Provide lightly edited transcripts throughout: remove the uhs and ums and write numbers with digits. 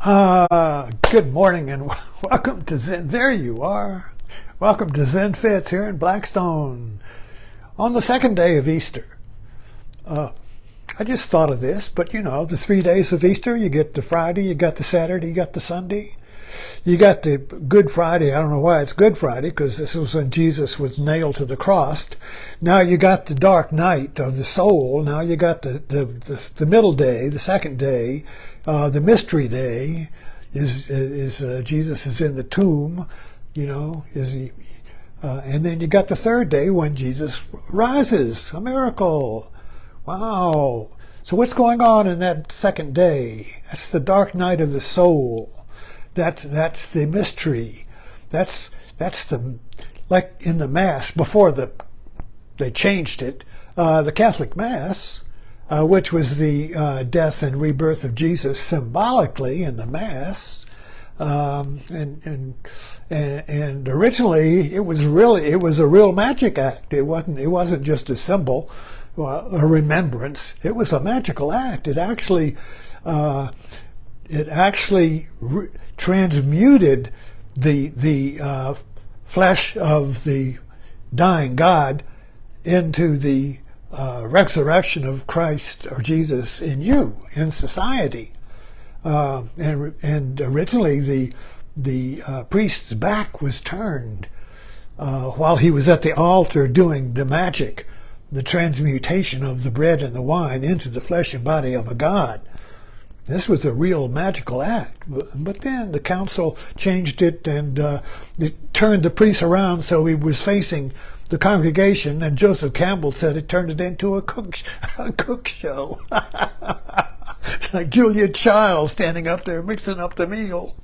Good morning and welcome to Zen. There you are. Welcome to Zen Fits here in Blackstone on the second day of Easter. I just thought of this, but you know, the 3 days of Easter, you get the Friday, you got the Saturday, you got the Sunday. You got the Good Friday. I don't know why it's Good Friday, because this was when Jesus was nailed to the cross. Now you got the dark night of the soul. Now you got the middle day, the second day, the mystery day. Is Jesus is in the tomb? You know, is he? And then you got the third day when Jesus rises, a miracle. Wow. So what's going on in that second day? That's the dark night of the soul. That's the mystery. That's the, like in the Mass before they changed it, the Catholic Mass, which was the death and rebirth of Jesus symbolically in the Mass, and originally it was a real magic act. It wasn't just a symbol, a remembrance. It was a magical act. It actually transmuted the flesh of the dying God into the resurrection of Christ or Jesus in you, in society. And originally the priest's back was turned while he was at the altar doing the magic, the transmutation of the bread and the wine into the flesh and body of a God. This was a real magical act. But then the council changed it, and it turned the priest around so he was facing the congregation, and Joseph Campbell said it turned it into a cook show. Like Julia Child standing up there mixing up the meal.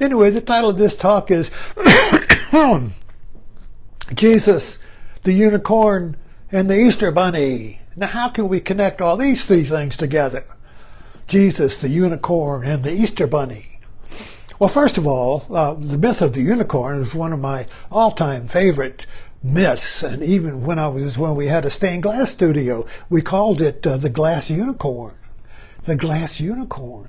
Anyway, the title of this talk is Jesus, the Unicorn, and the Easter Bunny. Now, how can we connect all these three things together? Jesus, the unicorn, and the Easter Bunny. Well, first of all, the myth of the unicorn is one of my all-time favorite myths. And even when we had a stained glass studio, we called it the glass unicorn. The glass unicorn.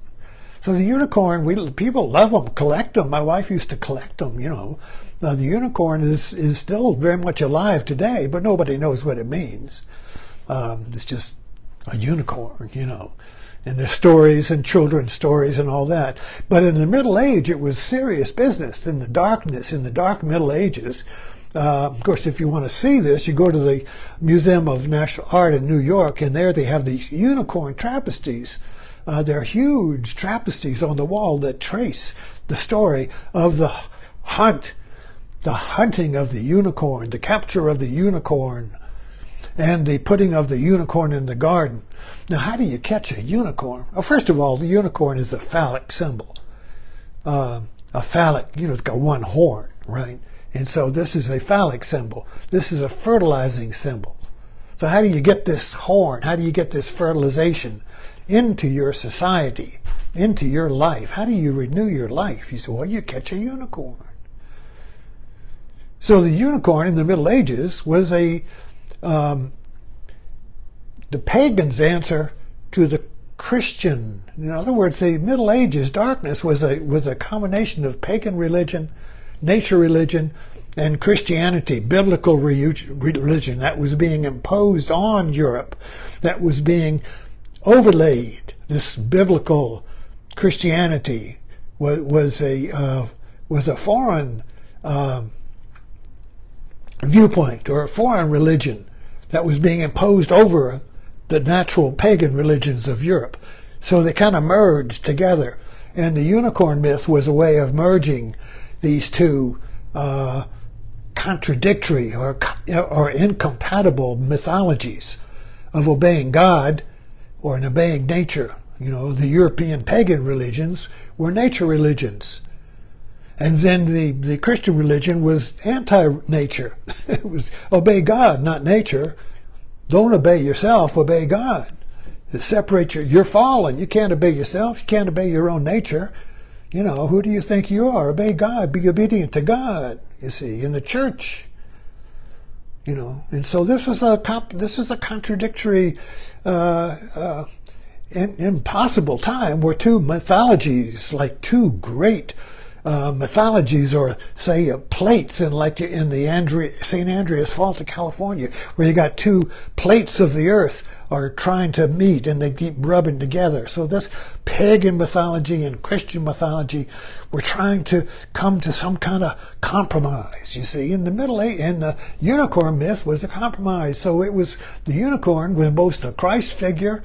So the unicorn, people love them, collect them. My wife used to collect them, you know. The unicorn is still very much alive today, but nobody knows what it means. It's just a unicorn, you know, and there's stories and children's stories and all that. But in the Middle Age, it was serious business. In the dark Middle Ages. Of course, if you want to see this, you go to the Museum of National Art in New York, and there they have these unicorn trapezies. They're huge trapezies on the wall that trace the story of the hunting of the unicorn, the capture of the unicorn, and the putting of the unicorn in the garden. Now, how do you catch a unicorn? Well, first of all, the unicorn is a phallic symbol. A phallic, you know, it's got one horn, right? And so this is a phallic symbol. This is a fertilizing symbol. So how do you get this horn? How do you get this fertilization into your society, into your life? How do you renew your life? You say, well, you catch a unicorn. So the unicorn in the Middle Ages was the pagan's answer to the Christian. In other words, the Middle Ages darkness was a combination of pagan religion, nature religion, and Christianity, biblical religion that was being imposed on Europe, that was being overlaid. This biblical Christianity was a foreign viewpoint or a foreign religion that was being imposed over the natural pagan religions of Europe. So they kind of merged together. And the unicorn myth was a way of merging these two contradictory or incompatible mythologies of obeying God or obeying nature. You know, the European pagan religions were nature religions. And then the Christian religion was anti-nature. It was obey God, not nature. Don't obey yourself, obey God. You're fallen. You can't obey yourself. You can't obey your own nature. You know, who do you think you are? Obey God. Be obedient to God, you see, in the church. You know, and so this was a contradictory in possible time were two mythologies, like two great mythologies, or say plates in the St. Andreas Fault of California, where you got two plates of the earth are trying to meet and they keep rubbing together. So this pagan mythology and Christian mythology were trying to come to some kind of compromise. You see, in the Middle Age, and the unicorn myth was the compromise. So it was, the unicorn was both a Christ figure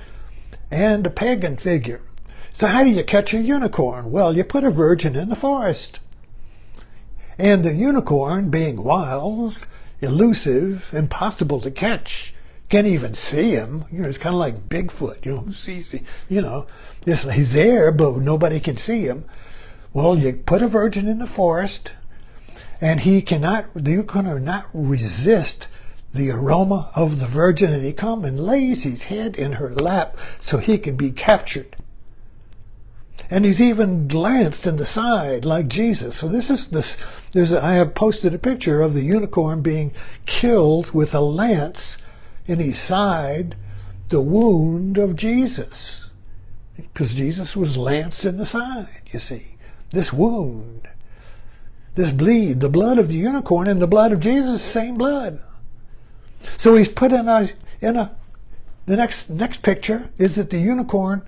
and a pagan figure. So how do you catch a unicorn? Well, you put a virgin in the forest. And the unicorn, being wild, elusive, impossible to catch, can't even see him. It's kind of like Bigfoot. Who sees, he's there, but nobody can see him. Well, you put a virgin in the forest, and the unicorn cannot resist the aroma of the virgin, and he comes and lays his head in her lap so he can be captured. And he's even lanced in the side like Jesus. So I have posted a picture of the unicorn being killed with a lance in his side, the wound of Jesus. Because Jesus was lanced in the side, you see. This wound, this bleed, the blood of the unicorn and the blood of Jesus, same blood. So he's put the next picture is that the unicorn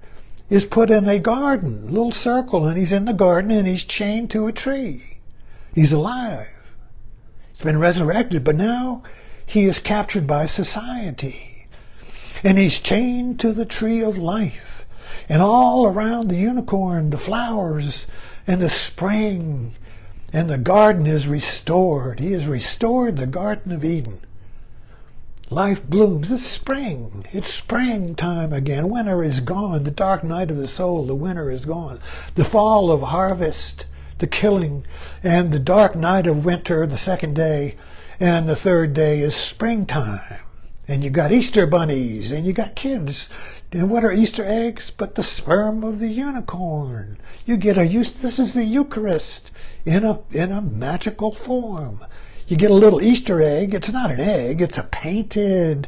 is put in a garden, a little circle, and he's in the garden and he's chained to a tree. He's alive. He's been resurrected, but now he is captured by society. And he's chained to the tree of life. And all around the unicorn, the flowers and the spring and the garden is restored. He has restored the Garden of Eden. Life blooms. It's spring. It's springtime again. Winter is gone. The dark night of the soul, the winter is gone. The fall of harvest, the killing, and the dark night of winter, the second day, and the third day is springtime. And you got Easter bunnies, and you got kids. And what are Easter eggs but the sperm of the unicorn? This is the Eucharist in a magical form. You get a little Easter egg. It's not an egg. It's a painted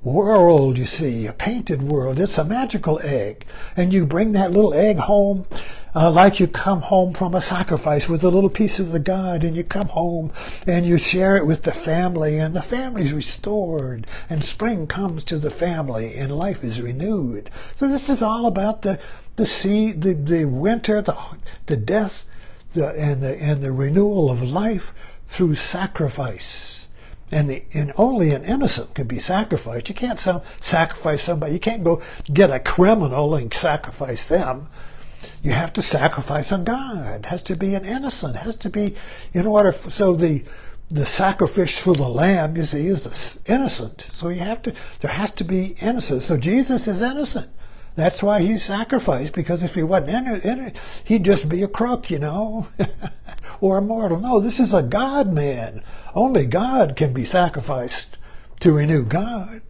world, you see, a painted world. It's a magical egg. And you bring that little egg home like you come home from a sacrifice with a little piece of the God, and you come home and you share it with the family, and the family's restored, and spring comes to the family, and life is renewed. So this is all about the winter, the death, and the renewal of life through sacrifice. And only an innocent can be sacrificed. You can't sacrifice somebody. You can't go get a criminal and sacrifice them. You have to sacrifice a God. It has to be an innocent. It has to be so the sacrifice for the lamb, you see, is innocent. So there has to be innocence. So Jesus is innocent. That's why he's sacrificed, because if he wasn't innocent, he'd just be a crook, or a mortal. No, this is a God-man. Only God can be sacrificed to renew God.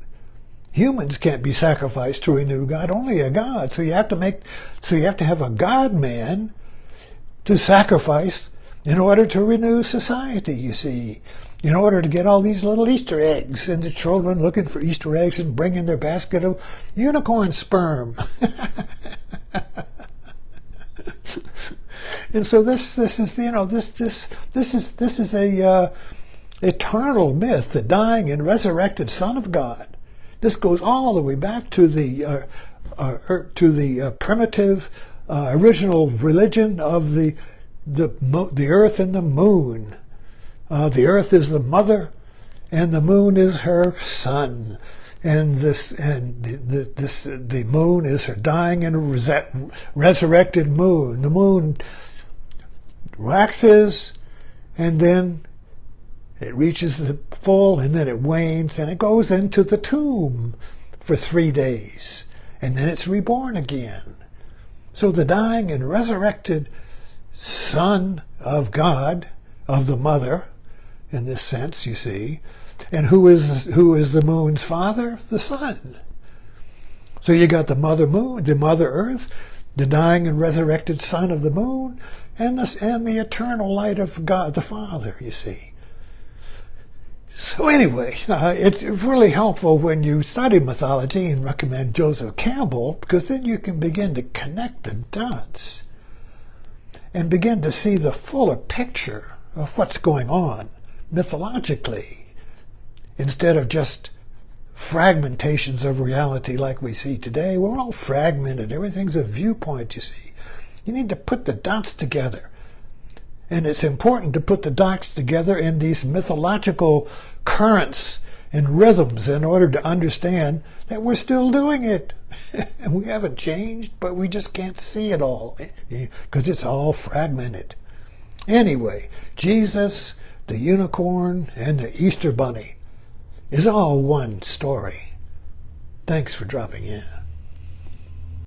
Humans can't be sacrificed to renew God. Only a God. So you have to have a God-man to sacrifice in order to renew society, you see. In order to get all these little Easter eggs, and the children looking for Easter eggs and bringing their basket of unicorn sperm. And so this is a eternal myth, the dying and resurrected Son of God. This goes all the way back to the primitive original religion of the earth and the moon. The earth is the mother, and the moon is her son, and the moon is her dying and resurrected moon. The moon waxes, and then it reaches the full, and then it wanes, and it goes into the tomb for 3 days, and then it's reborn again. So the dying and resurrected Son of God, of the mother, in this sense, you see. And who is the moon's father? The sun. So you got the mother moon, the mother earth, the dying and resurrected Son of the moon, and the eternal light of God the Father, you see. So anyway, it's really helpful when you study mythology, and recommend Joseph Campbell, because then you can begin to connect the dots and begin to see the fuller picture of what's going on mythologically, instead of just fragmentations of reality like we see today. We're all fragmented. Everything's a viewpoint, you see. You need to put the dots together. And it's important to put the dots together in these mythological currents and rhythms in order to understand that we're still doing it. And we haven't changed, but we just can't see it all because it's all fragmented. Anyway, Jesus, the unicorn, and the Easter bunny is all one story. Thanks for dropping in.